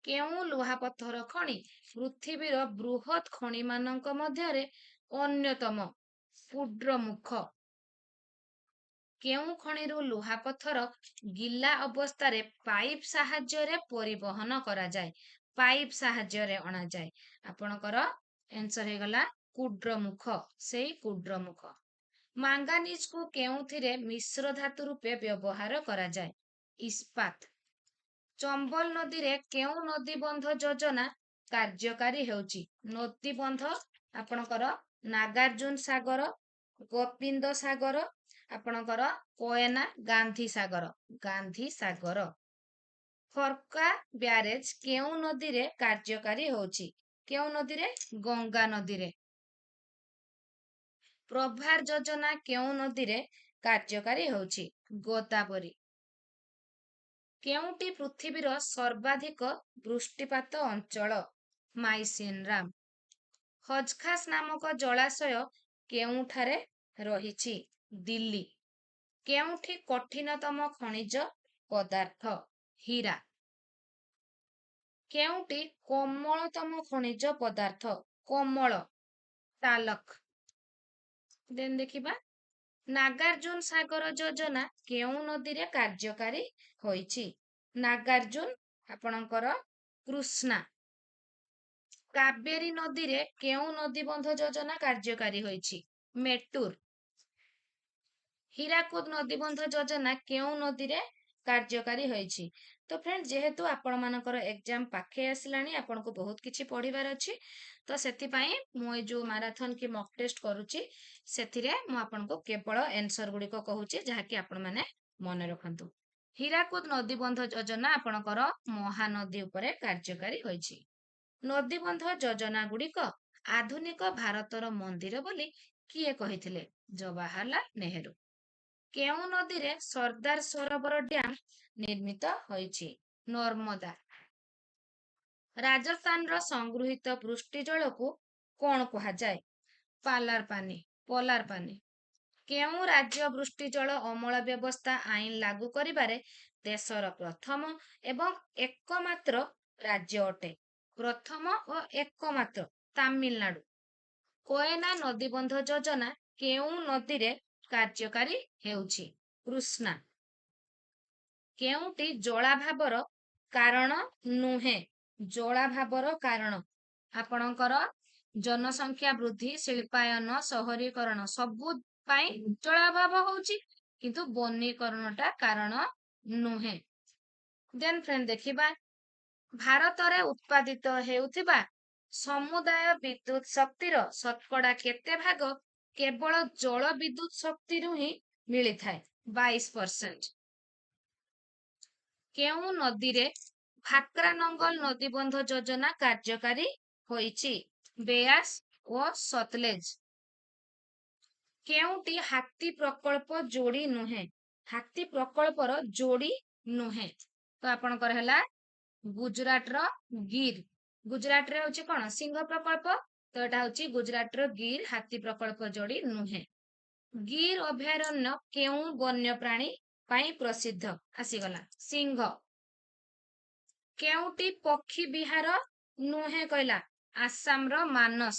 କେଉଁ ଲୁହାପଥର ଖଣି ପୃଥିବୀର ବୃହତ୍ ଖଣିମାନଙ୍କ ମଧ୍ୟରେ ଅନ୍ୟତମ? କୁଡ୍ରମୁଖ। କେଉଁ ଖଣିରୁ ଲୁହାପଥର ଗିଲା ଅବସ୍ଥାରେ ପାଇପ୍ ସାହାଯ୍ୟରେ ପରିବହନ କରାଯାଏ? ପାଇପ୍ ସାହାଯ୍ୟରେ ଅଣାଯାଏ। ଆପଣଙ୍କର ଆନ୍ସର ହେଇଗଲା କୁଡ୍ରମୁଖ। ସେଇ କୁଡ୍ରମୁଖ। ମାଙ୍ଗାନିଜକୁ କେଉଁଥିରେ ମିଶ୍ର ଧାତୁ ରୂପେ ବ୍ୟବହାର କରାଯାଏ? ଇସ୍ପାତ। ଚମ୍ବଲ ନଦୀରେ କେଉଁ ନଦୀବନ୍ଧ ଯୋଜନା କାର୍ଯ୍ୟକାରୀ ହେଉଛି? ନଦୀବନ୍ଧ ଆପଣଙ୍କର ନାଗାର୍ଜୁନ ସାଗର, ଗୋବିନ୍ଦ ସାଗର, ଆପଣଙ୍କର କୋୟନା ଗାନ୍ଧୀ ସାଗର। ଗାନ୍ଧୀ ସାଗର। ଫର୍କା ବ୍ୟାରେଜ କେଉଁ ନଦୀରେ କାର୍ଯ୍ୟକାରୀ ହେଉଛି? କେଉଁ ନଦୀରେ? ଗଙ୍ଗା ନଦୀରେ। ପ୍ରଭାର ଯୋଜନା କେଉଁ ନଦୀରେ କାର୍ଯ୍ୟକାରୀ ହେଉଛି? ଗୋଦାବରୀ। କେଉଁଟି ପୃଥିବୀର ସର୍ବାଧିକ ବୃଷ୍ଟିପାତ ଅଞ୍ଚଳ? ମାଇସିନରାମ। ହଜଖାସ ନାମକ ଜଳାଶୟ କେଉଁଠାରେ ରହିଛି? ଦିଲ୍ଲୀ। କେଉଁଠି କଠିନତମ ଖଣିଜ ପଦାର୍ଥ? ହୀରା। କେଉଁଟି କୋମଳତମ ଖଣିଜ ପଦାର୍ଥ? କୋମଳ। ଟାଲକ। ଦେନ୍ ଦେଖିବା ନାଗାର୍ଜୁନ ସାଗର ଯୋଜନା କେଉଁ ନଦୀରେ କାର୍ଯ୍ୟକାରୀ ହୋଇଛି? ନାଗାର୍ଜୁନ ଆପଣଙ୍କର କୃଷ୍ଣା। କାବେରୀ ନଦୀରେ କେଉଁ ନଦୀବନ୍ଧ ଯୋଜନା କାର୍ଯ୍ୟକାରୀ ହୋଇଛି? ମେଟୁର। ହୀରାକୁଦ ନଦୀବନ୍ଧ ଯୋଜନା କେଉଁ ନଦୀରେ କାର୍ଯ୍ୟକାରୀ ହୋଇଛି? ତ ଫ୍ରେଣ୍ଡ ଯେହେତୁ ଆପଣମାନଙ୍କର ଏକ୍ଜାମ ପାଖେଇ ଆସିଲାଣି, ଆପଣଙ୍କୁ ବହୁତ କିଛି ପଢିବାର ଅଛି, ତ ସେଥିପାଇଁ ମୁଁ ଏଇ ଯୋଉ ମାରାଥନ କି ମକ୍ ଟେଷ୍ଟ କରୁଛି ସେଥିରେ ମୁଁ ଆପଣଙ୍କୁ କେବଳ ଆନ୍ସର ଗୁଡ଼ିକ କହୁଛି ଯାହାକି ଆପଣମାନେ ମନେ ରଖନ୍ତୁ। ହୀରାକୁଦ ନଦୀବନ୍ଧ ଯୋଜନା ଆପଣଙ୍କର ମହାନଦୀ ଉପରେ କାର୍ଯ୍ୟକାରୀ ହୋଇଛି। ନଦୀବନ୍ଧ ଯୋଜନା ଗୁଡ଼ିକ ଆଧୁନିକ ଭାରତର ମନ୍ଦିର ବୋଲି କିଏ କହିଥିଲେ? ଜବାହରଲାଲ ନେହେରୁ। କେଉଁ ନଦୀରେ ସର୍ଦ୍ଦାର ସରୋବର ଡ୍ୟାମ ନିର୍ମିତ ହୋଇଛି? ନର୍ମଦା। ରାଜସ୍ଥାନର ସଂଗୃହୀତ ବୃଷ୍ଟି ଜଳକୁ କଣ କୁହାଯାଏ? ପାଲାର ପାନି। ପୋଲାର ପାନି। କେଉଁ ରାଜ୍ୟ ବୃଷ୍ଟି ଜଳ ଅମଳ ବ୍ୟବସ୍ଥା ଆଇନ ଲାଗୁ କରିବାରେ ଦେଶର ପ୍ରଥମ ଏବଂ ଏକମାତ୍ର ରାଜ୍ୟ ଅଟେ? ପ୍ରଥମ ଓ ଏକମାତ୍ର ତାମିଲନାଡୁ। କୋୟନା ନଦୀବନ୍ଧ ଯୋଜନା କେଉଁ ନଦୀରେ କାର୍ଯ୍ୟକାରୀ ହେଉଛି? କୃଷ୍ଣା। କେଉଁଟି ଜଳାଭାବର କାରଣ ନୁହେଁ? ଜଳାଭାବର କାରଣ ଆପଣଙ୍କର ଜନସଂଖ୍ୟା ବୃଦ୍ଧି, ଶିଳ୍ପାୟନ, ସହରୀକରଣ ସବୁ ପାଇଁ ଜଳାଭାବ ହଉଛି, କିନ୍ତୁ ବନୀକରଣଟା କାରଣ ନୁହେଁ। ଦେନ୍ ଫ୍ରେଣ୍ଡ ଦେଖିବା ଭାରତରେ ଉତ୍ପାଦିତ ହେଉଥିବା ସମୁଦାୟ ବିଦ୍ୟୁତ ଶକ୍ତିର ଶତକଡ଼ା କେତେ ଭାଗ କେବଳ ଜଳ ବିଦ୍ୟୁତ ଶକ୍ତିରୁ ହିଁ ମିଳିଥାଏ? 22%। କେଉଁ ନଦୀରେ ଭାକ୍ରାନଙ୍ଗଲ ନଦୀବନ୍ଧ ଯୋଜନା କାର୍ଯ୍ୟକାରୀ ହୋଇଛି? ବେୟାସ ଓ ସତଲେଜ। କେଉଁଟି ହାତୀ ପ୍ରକଳ୍ପ ଯୋଡି ନୁହେଁ? ହାତୀ ପ୍ରକଳ୍ପର ଯୋଡି ନୁହେଁ। ତ ଆପଣଙ୍କର ହେଲା ଗୁଜରାଟର ଗିର। ଗୁଜରାଟରେ ହଉଛି କଣ? ସିଂହ ପ୍ରକଳ୍ପ। ତ ଏଟା ହଉଛି ଗୁଜରାଟର ଗିର, ହାତୀ ପ୍ରକଳ୍ପ ଯୋଡି ନୁହେଁ। ଗିର ଅଭୟାରଣ୍ୟ କେଉଁ ବନ୍ୟପ୍ରାଣୀ ପାଇଁ ପ୍ରସିଦ୍ଧ? ଆସିଗଲା ସିଂହ। କେଉଁଟି ପକ୍ଷୀ ବିହାର ନୁହେଁ କହିଲା? ଆସାମର ମାନସ।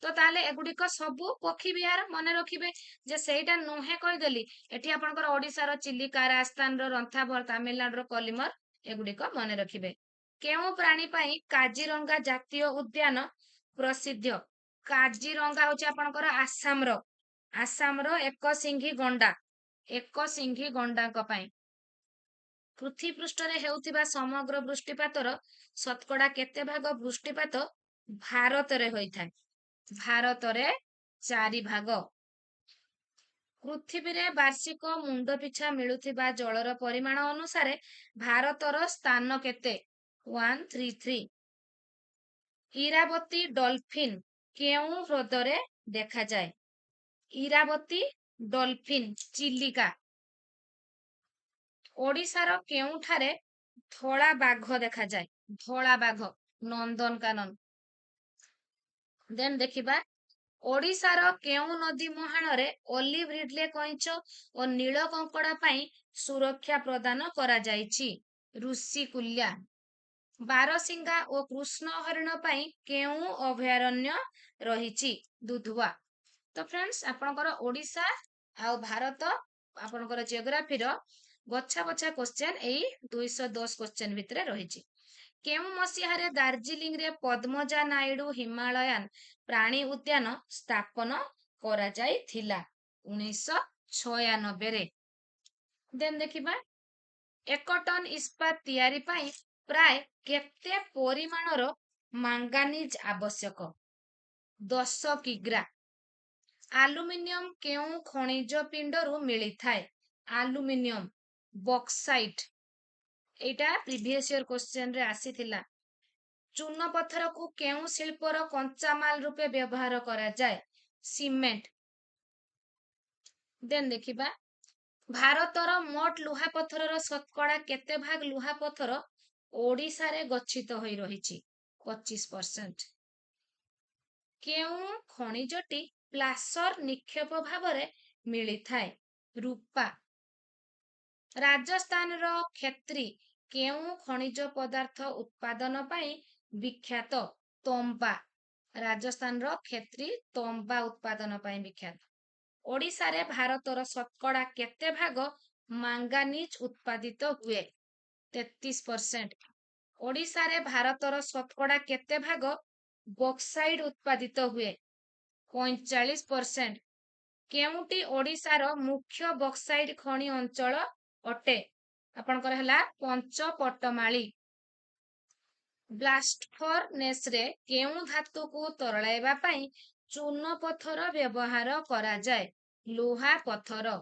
ତ ତାହେଲେ ଏଗୁଡିକ ସବୁ ପକ୍ଷୀ ବିହାର ମନେ ରଖିବେ ଯେ ସେଇଟା ନୁହେଁ କହିଦେଲି। ଏଠି ଆପଣଙ୍କର ଓଡିଶାର ଚିଲିକା, ରାଜସ୍ଥାନର ରନ୍ଥାଭର, ତାମିଲନାଡୁର କଲିମର ଏଗୁଡିକ ମନେ ରଖିବେ। କେଉଁ ପ୍ରାଣୀ ପାଇଁ କାଜିରଙ୍ଗା ଜାତୀୟ ଉଦ୍ୟାନ ପ୍ରସିଦ୍ଧ? କାଜିରଙ୍ଗା ହଉଛି ଆପଣଙ୍କର ଆସାମର। ଆସାମର ଏକଶିଙ୍ଗି ଗଣ୍ଡା। ଏକଶିଙ୍ଗି ଗଣ୍ଡାଙ୍କ ପାଇଁ। ପୃଥିବୀ ପୃଷ୍ଠରେ ହେଉଥିବା ସମଗ୍ର ବୃଷ୍ଟିପାତର ଶତକଡ଼ା କେତେ ଭାଗ ବୃଷ୍ଟିପାତ ଭାରତରେ ହୋଇଥାଏ? ଭାରତରେ 4 ଭାଗ। ପୃଥିବୀରେ ବାର୍ଷିକ ମୁଣ୍ଡ ପିଛା ମିଳୁଥିବା ଜଳର ପରିମାଣ ଅନୁସାରେ ଭାରତର ସ୍ଥାନ କେତେ? 133। ଇରାବତୀ ଡଲଫିନ୍ କେଉଁ ହ୍ରଦରେ ଦେଖାଯାଏ? ଇରାବତୀ ଡଲଫିନ୍ ଚିଲିକା। ଓଡ଼ିଶାର କେଉଁଠାରେ ଧଳା ବାଘ ଦେଖାଯାଏ? ଧଳା ବାଘ ନନ୍ଦନକାନନ। ଦେନ୍ ଦେଖିବା ଓଡ଼ିଶାର କେଉଁ ନଦୀ ମୁହାଣରେ ଅଲିଭ୍ ରିଡଲେ କଇଁଛ ଓ ନୀଳ କଙ୍କଡା ପାଇଁ ସୁରକ୍ଷା ପ୍ରଦାନ କରାଯାଇଛି? ଋଷିକୂଲ୍ୟା। ବାରସିଙ୍ଗା ଓ କୃଷ୍ଣ ହରିଣ ପାଇଁ କେଉଁ ଅଭୟାରଣ୍ୟ ରହିଛି? ଦୁଧୁଆ। ତ ଫ୍ରେଣ୍ଡସ୍ ଆପଣଙ୍କର ଓଡ଼ିଶା ଆଉ ଭାରତ ଆପଣଙ୍କର ଜିଓଗ୍ରାଫିର ବଛା ବଛା କ୍ୱେଶ୍ଚେନ୍ ଏଇ 210 କ୍ୱେଶ୍ଚେନ୍ ଭିତରେ ରହିଛି। କେଉଁ ମସିହାରେ ଦାର୍ଜିଲିଂରେ ପଦ୍ମଜା ନାଇଡୁ ହିମାଳୟାନ ପ୍ରାଣୀ ଉଦ୍ୟାନ ସ୍ଥାପନ କରାଯାଇଥିଲା? 1996ରେ। ଦେନ୍ ଦେଖିବା 1 ଟନ୍ ଇସ୍ପାତ ତିଆରି ପାଇଁ ପ୍ରାୟ କେତେ ପରିମାଣର ମାଙ୍ଗାନିଜ୍ ଆବଶ୍ୟକ? 10 କିଗ୍ରା। ଆଲୁମିନିୟମ କେଉଁ ଖଣିଜ ପିଣ୍ଡରୁ ମିଳିଥାଏ? Aluminium bauxite. ଏଇଟା ପ୍ରିଭିୟସ୍ ଇୟର କ୍ୱେଶ୍ଚେନ୍ ରେ ଆସିଥିଲା। ଚୂନ ପଥରକୁ କେଉଁ ଶିଳ୍ପର କଞ୍ଚାମାଲ ରୂପେ ବ୍ୟବହାର କରାଯାଏ? ସିମେଣ୍ଟ। ଦେନ୍ ଦେଖିବା ଭାରତର ମୋଟ ଲୁହାପଥରର ଶତକଡ଼ା କେତେ ଭାଗ ଲୁହାପଥର ଓଡ଼ିଶାରେ ଗଚ୍ଛିତ ହୋଇ ରହିଛି? 25%। କେଉଁ ଖଣିଜଟି ପ୍ଲାସର ନିକ୍ଷେପ ଭାବରେ ମିଳିଥାଏ? ରୂପା। ରାଜସ୍ଥାନର କ୍ଷେତ୍ରୀ କେଉଁ ଖଣିଜ ପଦାର୍ଥ ଉତ୍ପାଦନ ପାଇଁ ବିଖ୍ୟାତ? ତମ୍ବା। ରାଜସ୍ଥାନର କ୍ଷେତ୍ରୀ ତମ୍ବା ଉତ୍ପାଦନ ପାଇଁ ବିଖ୍ୟାତ। ଓଡ଼ିଶାରେ ଭାରତର ଶତକଡ଼ା କେତେ ଭାଗ ମାଙ୍ଗାନିଜ୍ ଉତ୍ପାଦିତ ହୁଏ? 33%। ଓଡ଼ିଶାରେ ଭାରତର ଶତକଡ଼ା କେତେ ଭାଗ ବକ୍ସାଇଟ୍ ଉତ୍ପାଦିତ ହୁଏ? 45%। କେଉଁଟି ଓଡ଼ିଶାର ମୁଖ୍ୟ ବକ୍ସାଇଟ୍ ଖଣି ଅଞ୍ଚଳ ଅଟେ? ଆପଣଙ୍କର ହେଲା ପଞ୍ଚପଟମାଳି। ବ୍ଲାଷ୍ଟ ଫର୍ନେସରେ କେଉଁ ଧାତୁକୁ ତରଳାଇବା ପାଇଁ ଚୂନ ପଥର ବ୍ୟବହାର କରାଯାଏ? ଲୁହା ପଥର।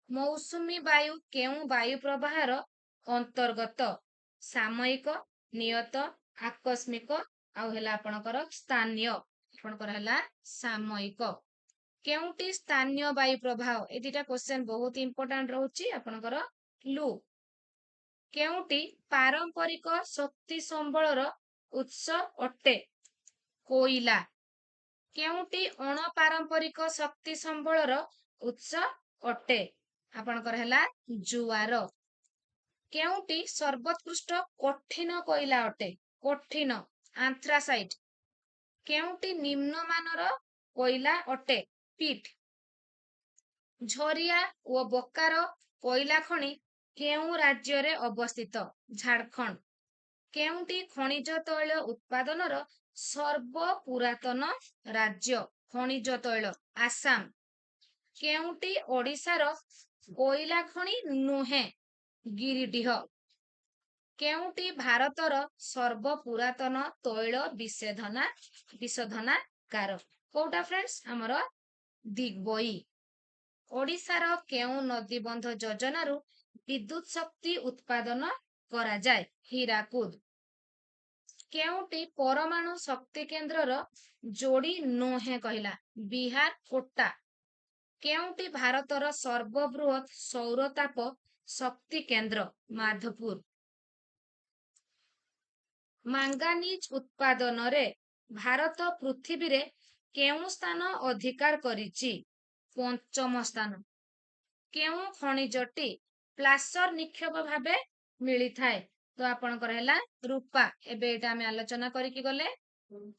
ମୌସୁମୀ ବାୟୁ କେଉଁ ବାୟୁ ପ୍ରବାହର ଅନ୍ତର୍ଗତ? ସାମୟିକ, ନିୟତ, ଆକସ୍ମିକ ଆଉ ହେଲା ଆପଣଙ୍କର ସ୍ଥାନୀୟ। ଆପଣଙ୍କର ହେଲା ସାମୟିକ। କେଉଁଟି ସ୍ଥାନୀୟ ବାୟୁ ପ୍ରବାହ? ଏ ଦିଟା କ୍ୱେଶ୍ଚେନ୍ ବହୁତ ଇମ୍ପୋର୍ଟାଣ୍ଟ ରହୁଛି ଆପଣଙ୍କର। ଲୁ। କେଉଁଟି ପାରମ୍ପରିକ ଶକ୍ତି ସମ୍ବଳର ଉତ୍ସ ଅଟେ? କୋଇଲା। କେଉଁଟି ଅଣପାରମ୍ପରିକ ଶକ୍ତି ସମ୍ବଳର ଉତ୍ସ ଅଟେ? ଆପଣଙ୍କର ହେଲା ଜୁଆର। କେଉଁଟି ସର୍ବୋତ୍କୃଷ୍ଟ କଠିନ କୋଇଲା ଅଟେ? କଠିନ ଆନ୍ଥ୍ରାସାଇଟ୍। କେଉଁଟି ନିମ୍ନମାନର କୋଇଲା ଅଟେ? ପିଟ୍। ଝରିଆ ଓ ବୋକାରୋ କୋଇଲା ଖଣି କେଉଁ ରାଜ୍ୟରେ ଅବସ୍ଥିତ? ଝାଡ଼ଖଣ୍ଡ। କେଉଁଟି ଖଣିଜ ତୈଳ ଉତ୍ପାଦନର ସର୍ବପୁରାତନ ରାଜ୍ୟ? ଖଣିଜ ତୈଳ ଆସାମ। କେଉଁଟି ଓଡ଼ିଶାର କୋଇଲା ଖଣି ନୁହେଁ? ଗିରିଡିହ। କେଉଁଟି ଭାରତର ସର୍ବପୁରାତନ ତୈଳ ବିଶୋଧନାଗାର? କୋଉଟା ଫ୍ରେଣ୍ଡସ୍? ଆମର ଦିଗ୍ବଇ। ଓଡ଼ିଶାର କେଉଁ ନଦୀବନ୍ଧ ଯୋଜନାରୁ ବିଦ୍ୟୁତ ଶକ୍ତି ଉତ୍ପାଦନ କରାଯାଏ? ହୀରାକୁଦ। କେଉଁଟି ପରମାଣୁ ଶକ୍ତି କେନ୍ଦ୍ରର ଯୋଡି ନୁହେଁ କହିଲା? ବିହାର କୋଟା। କେଉଁଟି ଭାରତର ସର୍ବବୃହତ୍ ସୌରତାପ ଶକ୍ତି କେନ୍ଦ୍ର? ମାଧପୁର। ମାଙ୍ଗାନିଜ୍ ଉତ୍ପାଦନରେ ଭାରତ ପୃଥିବୀରେ କେଉଁ ସ୍ଥାନ ଅଧିକାର କରିଛି? 5ମ ସ୍ଥାନ। କେଉଁ ଖଣିଜଟି ପ୍ଲାସର ନିକ୍ଷେପ ଭାବେ ମିଳିଥାଏ? ତ ଆପଣଙ୍କର ହେଲା ରୂପା। ଏବେ ଏଇଟା ଆମେ ଆଲୋଚନା କରିକି ଗଲେ।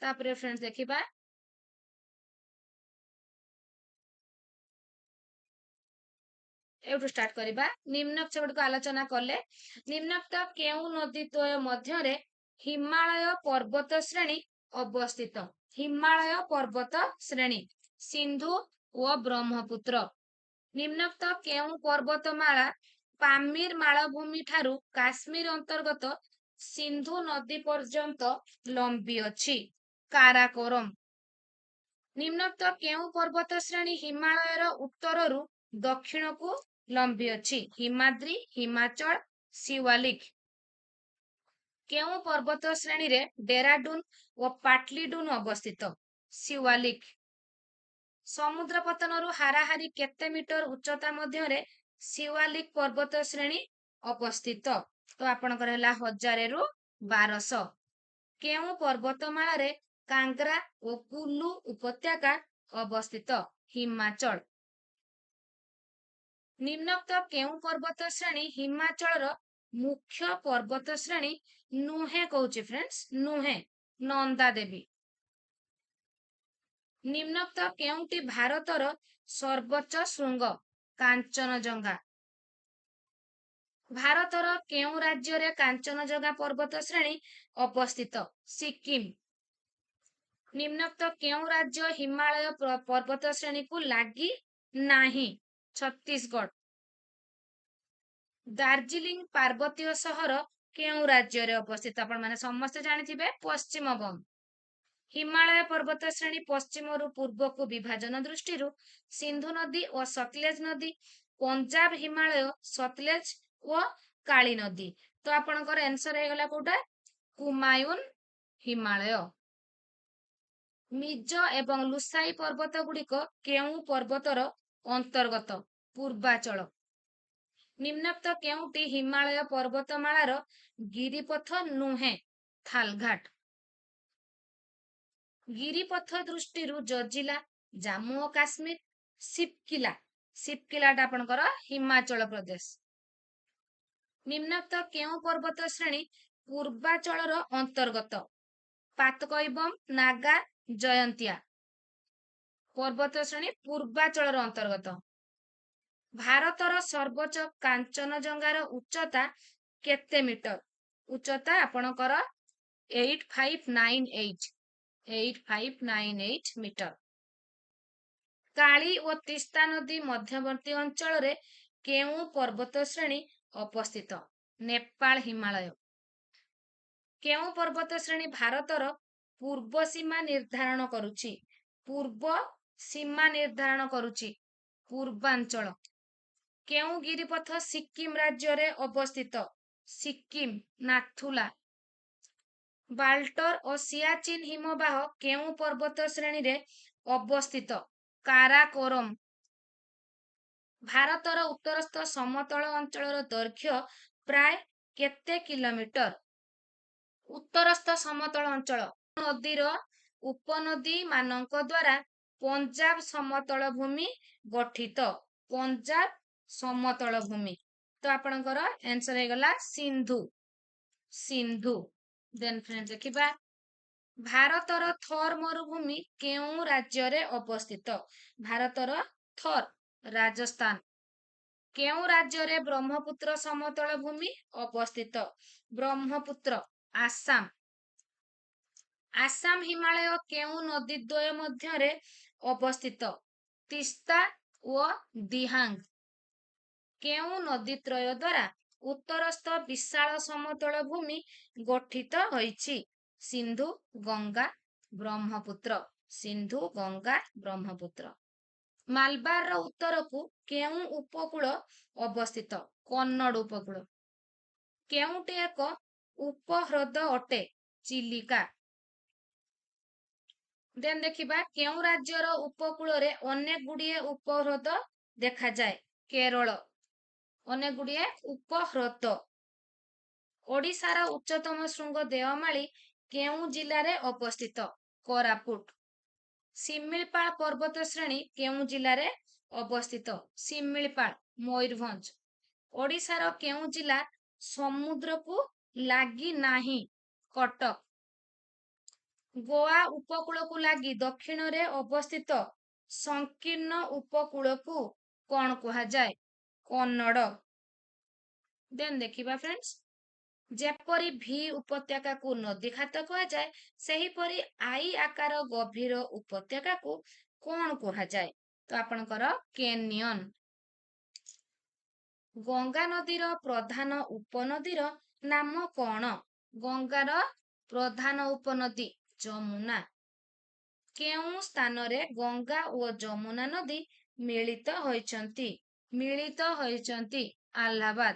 ତାପରେ ଫ୍ରେଣ୍ଡସ୍ ଦେଖିବା ଏଇଠୁ ଷ୍ଟାର୍ଟ କରିବା। ନିମ୍ନୋକ୍ତ ଗୁଡ଼ିକୁ ଆଲୋଚନା କଲେ ନିମ୍ନୋକ୍ତ କେଉଁ ନଦୀ ଦ୍ୱୟ ମଧ୍ୟରେ ହିମାଳୟ ପର୍ବତ ଶ୍ରେଣୀ ଅବସ୍ଥିତ? ହିମାଳୟ ପର୍ବତ ଶ୍ରେଣୀ ସିନ୍ଧୁ ଓ ବ୍ରହ୍ମପୁତ୍ର। ନିମ୍ନୋକ୍ତ କେଉଁ ପର୍ବତମାଳା ପାମିର ମାଳଭୂମି ଠାରୁ କାଶ୍ମୀର ଅନ୍ତର୍ଗତ ସିନ୍ଧୁ ନଦୀ ପର୍ଯ୍ୟନ୍ତ ଲମ୍ବି ଅଛି? କାରାକୋରମ। ନିମ୍ନୋକ୍ତ କେଉଁ ପର୍ବତ ଶ୍ରେଣୀ ହିମାଳୟର ଉତ୍ତରରୁ ଦକ୍ଷିଣକୁ ଲମ୍ବି ଅଛି? ହିମାଦ୍ରି, ହିମାଚଳ, ଶିୱାଲିକ। କେଉଁ ପର୍ବତ ଶ୍ରେଣୀରେ ଡେରାଡୁନ ଓ ପାଟଲିଡୁନ ଅବସ୍ଥିତ? ଶିୱାଲିକ। ସମୁଦ୍ର ପତନରୁ ହାରାହାରି କେତେ ମିଟର ଉଚ୍ଚତା ମଧ୍ୟରେ ଶିୱାଲିକ ପର୍ବତ ଶ୍ରେଣୀ ଅବସ୍ଥିତ? ତ ଆପଣଙ୍କର ହେଲା 1000 ରୁ 1200। କେଉଁ ପର୍ବତମାଳାରେ କାଙ୍ଗ୍ରା ଓ କୁଲୁ ଉପତ୍ୟକା ଅବସ୍ଥିତ? ହିମାଚଳ। ନିମ୍ନୋକ୍ତ କେଉଁ ପର୍ବତ ଶ୍ରେଣୀ ହିମାଚଳର ମୁଖ୍ୟ ପର୍ବତ ଶ୍ରେଣୀ ନୁହେଁ କହୁଛି ଫ୍ରେଣ୍ଡସ୍? ନୁହେଁ। ନନ୍ଦା ଦେବୀ। ନିମ୍ନୋକ୍ତ କେଉଁଟି ଭାରତର ସର୍ବୋଚ୍ଚ ଶୃଙ୍ଗ? କାଞ୍ଚନଜଙ୍ଗା। ଭାରତର କେଉଁ ରାଜ୍ୟରେ କାଞ୍ଚନଜଙ୍ଗା ପର୍ବତ ଶ୍ରେଣୀ ଅବସ୍ଥିତ? ସିକିମ। ନିମ୍ନୋକ୍ତ କେଉଁ ରାଜ୍ୟ ହିମାଳୟ ପର୍ବତ ଶ୍ରେଣୀକୁ ଲାଗି ନାହିଁ? ଛତିଶଗଡ଼। ଦାର୍ଜିଲିଂ ପାର୍ବତୀୟ ସହର କେଉଁ ରାଜ୍ୟରେ ଅବସ୍ଥିତ? ଆପଣମାନେ ସମସ୍ତେ ଜାଣିଥିବେ ପଶ୍ଚିମବଙ୍ଗ। ହିମାଳୟ ପର୍ବତ ଶ୍ରେଣୀ ପଶ୍ଚିମରୁ ପୂର୍ବକୁ ବିଭାଜନ ଦୃଷ୍ଟିରୁ ସିନ୍ଧୁ ନଦୀ ଓ ସତଲେଜ ନଦୀ, ପଞ୍ଜାବ ହିମାଳୟ, ସତଲେଜ ଓ କାଳି ନଦୀ। ତ ଆପଣଙ୍କର ଆନ୍ସର ହେଇଗଲା କୋଉଟା? କୁମାୟୁନ ହିମାଳୟ। ମିଜ ଏବଂ ଲୁସାଇ ପର୍ବତ ଗୁଡିକ କେଉଁ ପର୍ବତର ଅନ୍ତର୍ଗତ? ପୂର୍ବାଚଳ। ନିମ୍ନୋକ୍ତ କେଉଁଟି ହିମାଳୟ ପର୍ବତମାଳାର ଗିରିପଥ ନୁହେଁ? ଥାଲଘାଟ। ଗିରିପଥ ଦୃଷ୍ଟିରୁ ଜଜିଲା, ଜାମ୍ମୁ ଓ କାଶ୍ମୀର, ଶିବକିଲା। ଶିବକିଲାଟା ଆପଣଙ୍କର ହିମାଚଳ ପ୍ରଦେଶ। ନିମ୍ନୋକ୍ତ କେଉଁ ପର୍ବତ ଶ୍ରେଣୀ ପୂର୍ବାଚଳର ଅନ୍ତର୍ଗତ? ପାତକୈବମ, ନାଗା, ଜୟନ୍ତିଆ। ପର୍ବତ ଶ୍ରେଣୀ ପୂର୍ବାଚଳର ଅନ୍ତର୍ଗତ। ଭାରତର ସର୍ବୋଚ୍ଚ କାଞ୍ଚନଜଙ୍ଗାର ଉଚ୍ଚତା କେତେ ମିଟର? ଉଚ୍ଚତା ଆପଣଙ୍କର 8598 ମିଟର। କାଳି ଓ ତିସ୍ତା ନଦୀ ମଧ୍ୟବର୍ତ୍ତୀ ଅଞ୍ଚଳରେ କେଉଁ ପର୍ବତ ଶ୍ରେଣୀ ଅବସ୍ଥିତ? ନେପାଳ ହିମାଳୟ। କେଉଁ ପର୍ବତ ଶ୍ରେଣୀ ଭାରତର ପୂର୍ବ ସୀମା ନିର୍ଦ୍ଧାରଣ କରୁଛି? ପୂର୍ବ ସୀମା ନିର୍ଦ୍ଧାରଣ କରୁଛି ପୂର୍ବାଞ୍ଚଳ। କେଉଁ ଗିରିପଥ ସିକିମ ରାଜ୍ୟରେ ଅବସ୍ଥିତ? ସିକିମ, ନାଥୁଲା। ବାଲ୍ଟର ଓ ସିଆଚିନ ହିମବାହ କେଉଁ ପର୍ବତ ଶ୍ରେଣୀରେ ଅବସ୍ଥିତ? କାରାକୋରମ। ଭାରତର ଉତ୍ତରସ୍ଥ ସମତଳ ଅଞ୍ଚଳର ଦୈର୍ଘ୍ୟ ପ୍ରାୟ କେତେ କିଲୋମିଟର? ଉତ୍ତରସ୍ଥ ସମତଳ ଅଞ୍ଚଳ ନଦୀର ଉପନଦୀ ମାନଙ୍କ ଦ୍ୱାରା ପଞ୍ଜାବ ସମତଳ ଭୂମି ଗଠିତ। ପଞ୍ଜାବ ସମତଳ ଭୂମି। ତ ଆପଣଙ୍କର ଆନ୍ସର ହେଇଗଲା ସିନ୍ଧୁ। ସିନ୍ଧୁ। ଦେନ୍ ଫ୍ରେଣ୍ଡ ଦେଖିବା ଭାରତର ଥର୍ ମରୁଭୂମି କେଉଁ ରାଜ୍ୟରେ ଅବସ୍ଥିତ? ଭାରତର ଥର୍, ରାଜସ୍ଥାନ। କେଉଁ ରାଜ୍ୟରେ ବ୍ରହ୍ମପୁତ୍ର ସମତଳ ଭୂମି ଅବସ୍ଥିତ? ବ୍ରହ୍ମପୁତ୍ର, ଆସାମ। ଆସାମ ହିମାଳୟ କେଉଁ ନଦୀଦ୍ୱୟ ମଧ୍ୟରେ ଅବସ୍ଥିତ? ତିସ୍ତା ଓ ଦିହାଙ୍ଗ। କେଉଁ ନଦୀତ୍ରୟ ଦ୍ୱାରା ଉତ୍ତରସ୍ଥ ବିଶାଳ ସମତଳ ଭୂମି ଗଠିତ ହୋଇଛି? ସିନ୍ଧୁ, ଗଙ୍ଗା, ବ୍ରହ୍ମପୁତ୍ର। ସିନ୍ଧୁ, ଗଙ୍ଗା, ବ୍ରହ୍ମପୁତ୍ର। ମାଲବାରର ଉତ୍ତରକୁ କେଉଁ ଉପକୂଳ ଅବସ୍ଥିତ? କନ୍ନଡ଼ ଉପକୂଳ। କେଉଁଟି ଏକ ଉପହ୍ରଦ ଅଟେ? ଚିଲିକା। ଦେନ୍ ଦେଖିବା କେଉଁ ରାଜ୍ୟର ଉପକୂଳରେ ଅନେକ ଗୁଡ଼ିଏ ଉପହ୍ରଦ ଦେଖାଯାଏ? କେରଳ। ଅନେକ ଗୁଡ଼ିଏ ଉପହ୍ରଦ। ଓଡ଼ିଶାର ଉଚ୍ଚତମ ଶୃଙ୍ଗ ଦେଓମାଳି କେଉଁ ଜିଲ୍ଲାରେ ଅବସ୍ଥିତ? କୋରାପୁଟ। ଶିମିଳିପାଳ ପର୍ବତ ଶ୍ରେଣୀ କେଉଁ ଜିଲ୍ଲାରେ ଅବସ୍ଥିତ? ଶିମିଳିପାଳ, ମୟୂରଭଞ୍ଜ। ଓଡ଼ିଶାର କେଉଁ ଜିଲ୍ଲା ସମୁଦ୍ରକୁ ଲାଗି ନାହିଁ? କଟକ। ଗୋଆ ଉପକୂଳକୁ ଲାଗି ଦକ୍ଷିଣରେ ଅବସ୍ଥିତ ସଂକୀର୍ଣ୍ଣ ଉପକୂଳକୁ କଣ କୁହାଯାଏ? କନ୍ନଡ଼। ଦେନ୍ ଦେଖିବା ଫ୍ରେଣ୍ଡସ୍ ଯେପରି ଭି ଉପତ୍ୟକାକୁ ନଦୀଖାତ କୁହାଯାଏ ସେହିପରି ଆଇ ଆକାର ଗଭୀର ଉପତ୍ୟକାକୁ କଣ କୁହାଯାଏ? ତ ଆପଣଙ୍କର କେନିୟନ। ଗଙ୍ଗା ନଦୀର ପ୍ରଧାନ ଉପନଦୀର ନାମ କଣ? ଗଙ୍ଗାର ପ୍ରଧାନ ଉପନଦୀ ଯମୁନା। କେଉଁ ସ୍ଥାନରେ ଗଙ୍ଗା ଓ ଯମୁନା ନଦୀ ମିଳିତ ହୋଇଛନ୍ତି? ମିଳିତ ହୋଇଛନ୍ତି ଆହ୍ଲାବାଦ।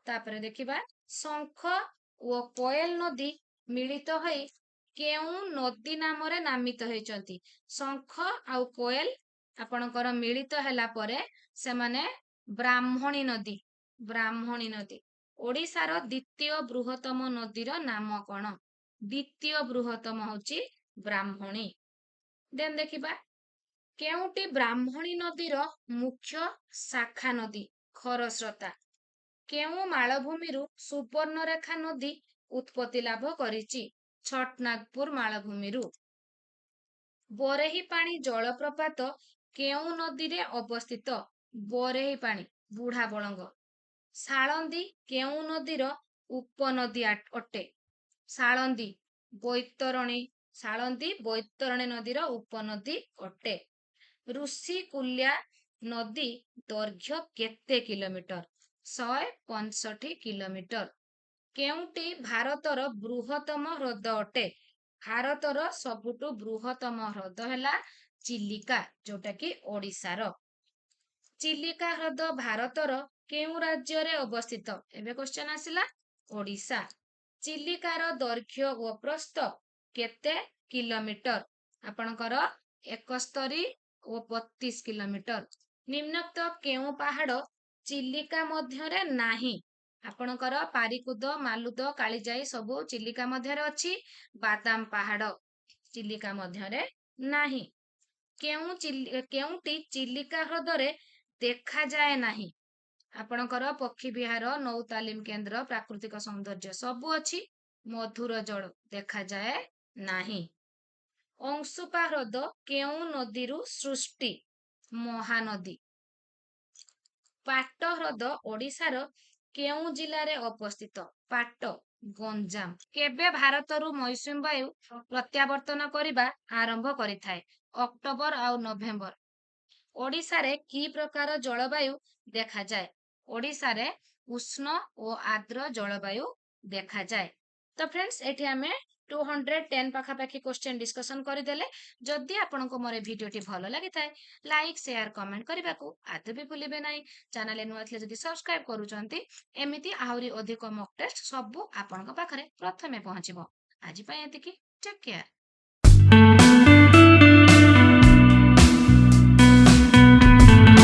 ତାପରେ ଦେଖିବା ଶଙ୍ଖ ଓ କୋଏଲ ନଦୀ ମିଳିତ ହୋଇ କେଉଁ ନଦୀ ନାମରେ ନାମିତ ହେଇଛନ୍ତି? ଶଙ୍ଖ ଆଉ କୋଏଲ ଆପଣଙ୍କର ମିଳିତ ହେଲା ପରେ ସେମାନେ ବ୍ରାହ୍ମଣୀ ନଦୀ। ଓଡ଼ିଶାର ଦ୍ୱିତୀୟ ବୃହତ୍ତମ ନଦୀର ନାମ କଣ? ଦ୍ୱିତୀୟ ବୃହତ୍ତମ ହଉଛି ବ୍ରାହ୍ମଣୀ। ଦେନ୍ ଦେଖିବା କେଉଁଟି ବ୍ରାହ୍ମଣୀ ନଦୀର ମୁଖ୍ୟ ଶାଖା ନଦୀ? ଖରସ୍ରୋତା। କେଉଁ ମାଳଭୂମିରୁ ସୁବର୍ଣ୍ଣରେଖା ନଦୀ ଉତ୍ପତ୍ତି ଲାଭ କରିଛି? ଛଟନାଗପୁର ମାଳଭୂମିରୁ। ବରେହିପାଣି ଜଳପ୍ରପାତ କେଉଁ ନଦୀରେ ଅବସ୍ଥିତ? ବରେହିପାଣି ବୁଢାବଳଙ୍ଗ। ସାଳନ୍ଦୀ କେଉଁ ନଦୀର ଉପନଦୀ ଅଟେ? ସାଳନ୍ଦୀ ବୈତରଣୀ ନଦୀର ଉପନଦୀ ଅଟେ। ଋଷିକୁଲ୍ୟା ନଦୀ ଦୈର୍ଘ୍ୟ କେତେ କିଲୋମିଟର? 165 କିଲୋମିଟର। କେଉଁଟି ଭାରତର ବୃହତ୍ତମ ହ୍ରଦ ଅଟେ? ଭାରତର ସବୁଠୁ ବୃହତ୍ତମ ହ୍ରଦ ହେଲା ଚିଲିକା, ଯୋଉଟା କି ଓଡ଼ିଶାର। ଚିଲିକା ହ୍ରଦ ଭାରତର କେଉଁ ରାଜ୍ୟରେ ଅବସ୍ଥିତ? ଏବେ କ୍ୱେଶ୍ଚନ ଆସିଲା ଓଡ଼ିଶା। ଚିଲିକାର ଦୈର୍ଘ୍ୟ ଓ ପ୍ରସ୍ଥ କେତେ କିଲୋମିଟର? ଆପଣଙ୍କର 71 ଓ 32 କିଲୋମିଟର। ନିମ୍ନୋକ୍ତ କେଉଁ ପାହାଡ ଚିଲିକା ମଧ୍ୟରେ ନାହିଁ? ଆପଣଙ୍କର ପାରିକୁଦ, ମାଲୁଦ, କାଳିଜାଇ ସବୁ ଚିଲିକା ମଧ୍ୟରେ ଅଛି। ବାଦାମ ପାହାଡ ଚିଲିକା ମଧ୍ୟରେ ନାହିଁ। କେଉଁଟି ଚିଲିକା ହ୍ରଦରେ ଦେଖାଯାଏ ନାହିଁ? ଆପଣଙ୍କର ପକ୍ଷୀ ବିହାର, ନୌ ତାଲିମ କେନ୍ଦ୍ର, ପ୍ରାକୃତିକ ସୌନ୍ଦର୍ଯ୍ୟ ସବୁ ଅଛି, ମଧୁର ଜଳ ଦେଖାଯାଏ ନାହିଁ। ଅଂଶୁପା ହ୍ରଦ କେଉଁ ନଦୀରୁ ସୃଷ୍ଟି? ମହାନଦୀ। ପାଟ ହ୍ରଦ ଓଡ଼ିଶାର କେଉଁ ଜିଲ୍ଲାରେ ଅବସ୍ଥିତ? ପାଟ, ଗଞ୍ଜାମ। କେବେ ଭାରତରୁ ମୌସୁମୀ ବାୟୁ ପ୍ରତ୍ୟାବର୍ତ୍ତନ କରିବା ଆରମ୍ଭ କରିଥାଏ? ଅକ୍ଟୋବର ଆଉ ନଭେମ୍ବର। ଓଡ଼ିଶାରେ କି ପ୍ରକାର ଜଳବାୟୁ ଦେଖାଯାଏ? ଓଡ଼ିଶାରେ ଉଷ୍ଣ ଓ ଆର୍ଦ୍ର ଜଳବାୟୁ ଦେଖାଯାଏ। ତ ଫ୍ରେଣ୍ଡସ୍, ଏଠି ଆମେ 210 ପାଖାପାଖି କ୍ୱେଶ୍ଚନ ଡିସ୍କସନ କରିଦେଲେ। ଯଦି ଆପଣଙ୍କୁ ମୋର ଭିଡିଓଟି ଭଲ ଲାଗିଥାଏ, ଲାଇକ୍, ସେୟାର, କମେଣ୍ଟ କରିବାକୁ ଆଦୌ ବି ଭୁଲିବେ ନାହିଁ। ଚ୍ୟାନେଲରେ ନୂଆ ଥିଲେ ଯଦି ସବସ୍କ୍ରାଇବ କରୁଛନ୍ତି, ଏମିତି ଆହୁରି ଅଧିକ ମକ୍ ଟେଷ୍ଟ ସବୁ ଆପଣଙ୍କ ପାଖରେ ପ୍ରଥମେ ପହଞ୍ଚିବ। ଆଜି ପାଇଁ ଏତିକି। Take care.